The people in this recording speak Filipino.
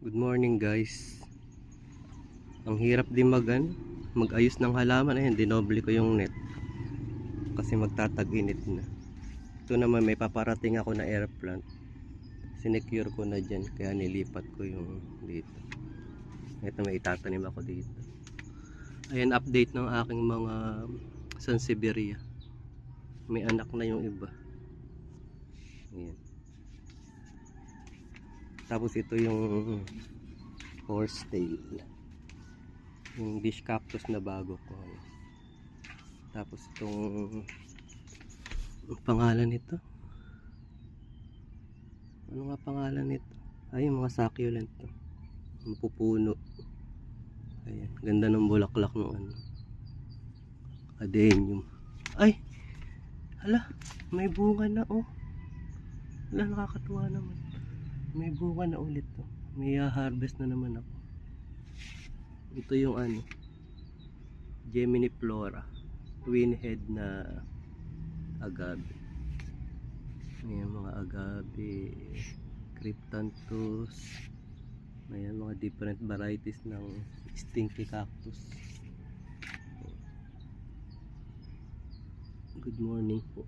Good morning guys. Ang hirap din mag-ayos ng halaman. Ayun, dinoble ko yung net kasi magtatag-init na. Ito naman may paparating ako na air plant. Sinecure ko na dyan kaya nilipat ko yung dito. Ito may itatanim ako dito. Ayan, update ng aking mga Sansevieria. May anak na yung iba. Ayan. Tapos ito yung horsetail, yung dish cactus na bago ko. Tapos itong pangalan nito, ano nga pangalan nito? Ay, yung mga succulent to, yung pupuno. Ayan, ganda ng bulaklak ng ano, adenium. Ay, hala, may bunga na oh. Hala, nakakatuwa naman. May bunga na ulit to. May harvest na naman ako. Ito yung ano, Gemini Flora, twin head na agave. Ayan, mga agave, cryptanthus. Ayan, mga different varieties ng stinky cactus. Good morning po.